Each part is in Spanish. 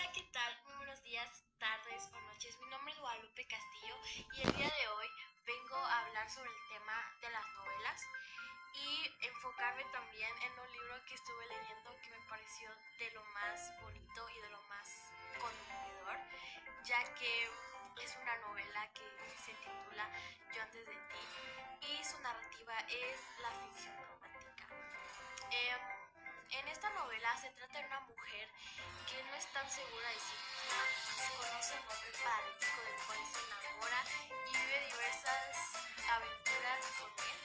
Hola, ¿qué tal? Muy buenos días, tardes o noches. Mi nombre es Guadalupe Castillo y el día de hoy vengo a hablar sobre el tema de las novelas y enfocarme también en un libro que estuve leyendo que me pareció de lo más bonito y de lo más conmovedor, ya que es una novela que se titula Yo antes de ti y su narrativa es la ficción romántica. En esta novela se trata de una mujer que no es tan segura de sí misma, desconoce el nombre paradójico del cual se enamora y vive diversas aventuras con él.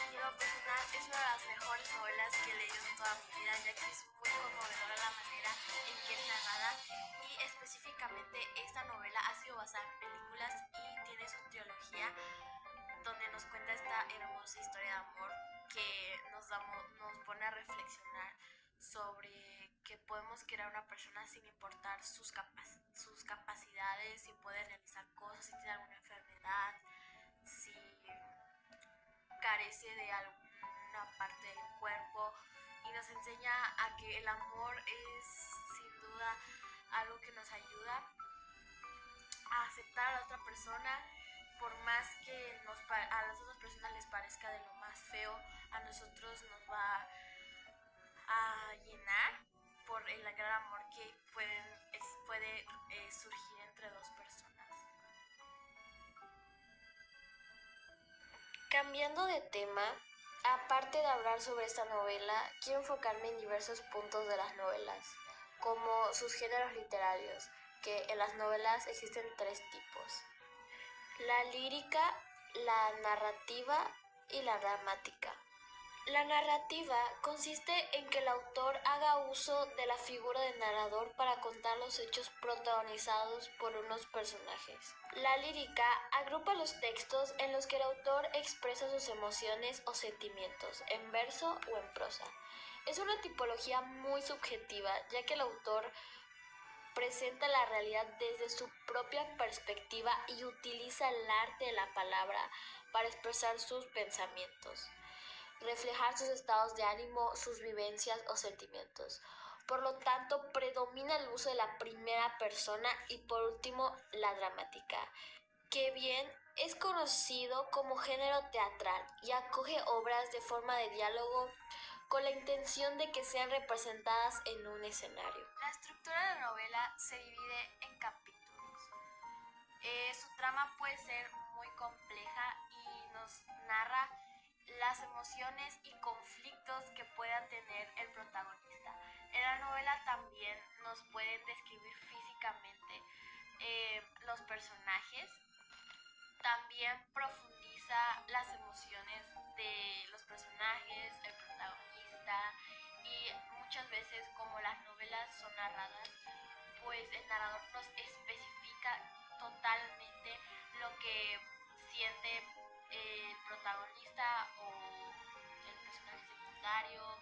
Y en lo personal es una de las mejores novelas que he leído en toda mi vida, ya que es muy conmovedora la manera en que es narrada y específicamente esta novela ha sido basada en películas y tiene su trilogía donde nos cuenta esta hermosa historia de amor que nos pone a reflexionar sobre que podemos querer a una persona sin importar sus capacidades, si puede realizar cosas, si tiene alguna enfermedad, si carece de alguna parte del cuerpo, y nos enseña a que el amor es sin duda algo que nos ayuda a aceptar a la otra persona, por más que a las otras personas les parezca de lo más feo, a nosotros nos va a llenar por el gran amor que puede surgir entre dos personas. Cambiando de tema, aparte de hablar sobre esta novela, quiero enfocarme en diversos puntos de las novelas, como sus géneros literarios, que en las novelas existen tres tipos: la lírica, la narrativa y la dramática. La narrativa consiste en que el autor haga uso de la figura del narrador para contar los hechos protagonizados por unos personajes. La lírica agrupa los textos en los que el autor expresa sus emociones o sentimientos, en verso o en prosa. Es una tipología muy subjetiva, ya que el autor presenta la realidad desde su propia perspectiva y utiliza el arte de la palabra para expresar sus pensamientos, reflejar sus estados de ánimo, sus vivencias o sentimientos. Por lo tanto, predomina el uso de la primera persona y por último, la dramática, que bien es conocido como género teatral y acoge obras de forma de diálogo con la intención de que sean representadas en un escenario. La estructura de la novela se divide en capítulos. Su trama puede ser muy compleja y nos narra las emociones y conflictos que pueda tener el protagonista. En la novela también nos pueden describir físicamente los personajes. También profundiza las emociones de los personajes, el protagonista, y muchas veces, como las novelas son narradas, pues el narrador nos especifica totalmente lo que siente el protagonista o el personaje secundario,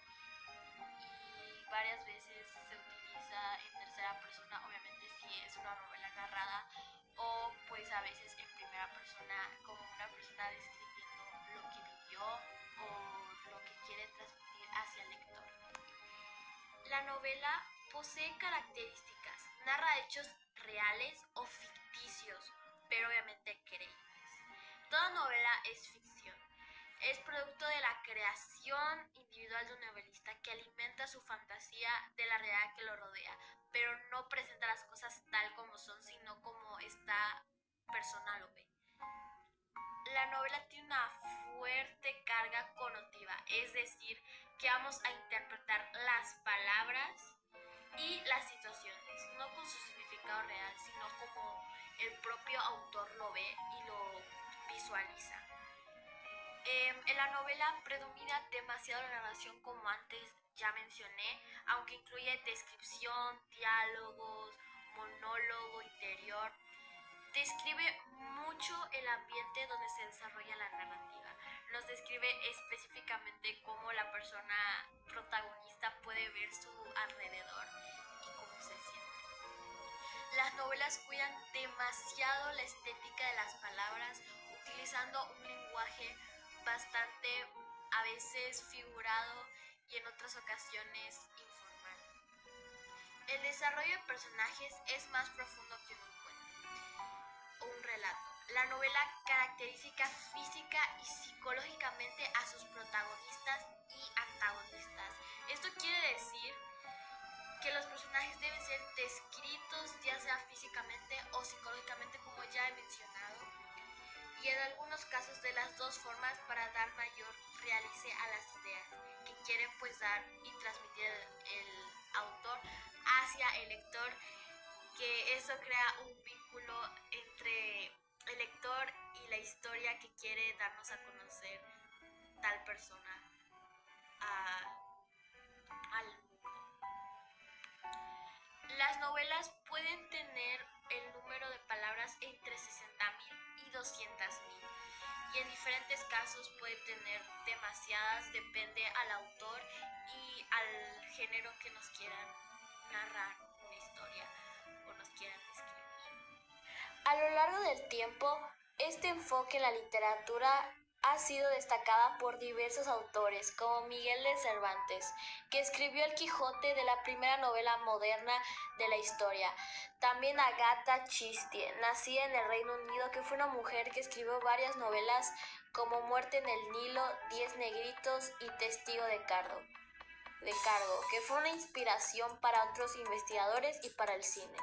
y varias veces se utiliza en tercera persona, obviamente si es una novela narrada, o pues a veces en primera persona como una persona describiendo lo que vivió o lo que quiere transmitir hacia el lector. La novela posee características, narra hechos reales o ficticios, pero obviamente creíbles. Toda novela es ficción. Es producto de la creación individual de un novelista que alimenta su fantasía de la realidad que lo rodea, pero no presenta las cosas tal como son, sino como esta persona lo ve. La novela tiene una fuerte carga connotativa, es decir, que vamos a interpretar las palabras y las situaciones, no con su significado real, sino como el propio autor lo ve y lo visualiza. En la novela predomina demasiado la narración, como antes ya mencioné, aunque incluye descripción, diálogos, monólogo interior. Describe mucho el ambiente donde se desarrolla la narrativa. Nos describe específicamente cómo la persona protagonista puede ver su alrededor y cómo se siente. Las novelas cuidan demasiado la estética de las palabras, utilizando un lenguaje bastante, a veces figurado y en otras ocasiones informal. El desarrollo de personajes es más profundo que un cuento o un relato. La novela caracteriza física y psicológicamente a sus protagonistas y antagonistas. Esto quiere decir que los personajes deben ser descritos ya sea físicamente o psicológicamente, como ya he mencionado, y en algunos casos de las dos formas para dar mayor realice a las ideas que quiere pues dar y transmitir el autor hacia el lector, que eso crea un vínculo entre el lector y la historia que quiere darnos a conocer tal persona al mundo. Las novelas pueden tener el número de palabras entre 60.000 y 200.000, y en diferentes casos puede tener demasiadas, depende al autor y al género que nos quieran narrar una historia o nos quieran describir. A lo largo del tiempo, este enfoque en la literatura ha sido destacada por diversos autores, como Miguel de Cervantes, que escribió El Quijote, de la primera novela moderna de la historia. También Agatha Christie, nacida en el Reino Unido, que fue una mujer que escribió varias novelas como Muerte en el Nilo, 10 negritos y Testigo de cargo, que fue una inspiración para otros investigadores y para el cine.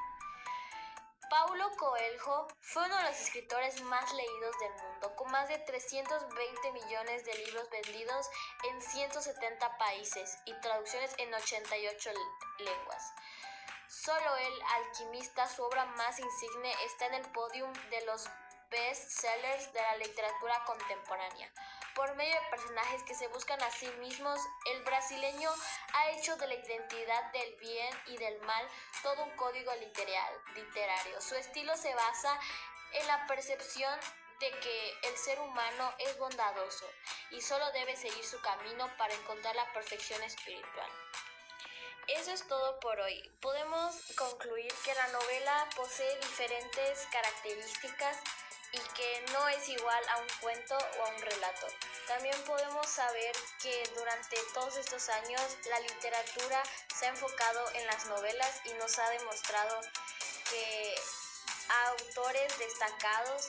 Paulo Coelho fue uno de los escritores más leídos del mundo, con más de 320 millones de libros vendidos en 170 países y traducciones en 88 lenguas. Solo El Alquimista, su obra más insigne, está en el podium de los best-sellers de la literatura contemporánea. Por medio de personajes que se buscan a sí mismos, el brasileño ha hecho de la identidad del bien y del mal todo un código literario. Su estilo se basa en la percepción de que el ser humano es bondadoso y solo debe seguir su camino para encontrar la perfección espiritual. Eso es todo por hoy. Podemos concluir que la novela posee diferentes características y que no es igual a un cuento o a un relato. También podemos saber que durante todos estos años la literatura se ha enfocado en las novelas y nos ha demostrado que autores destacados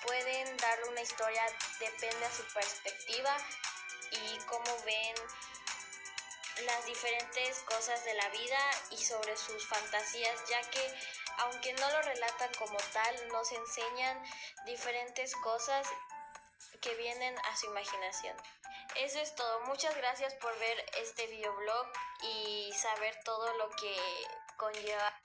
pueden dar una historia, depende a su perspectiva y cómo ven las diferentes cosas de la vida y sobre sus fantasías, ya que aunque no lo relatan como tal, nos enseñan diferentes cosas que vienen a su imaginación. Eso es todo. Muchas gracias por ver este videoblog y saber todo lo que conlleva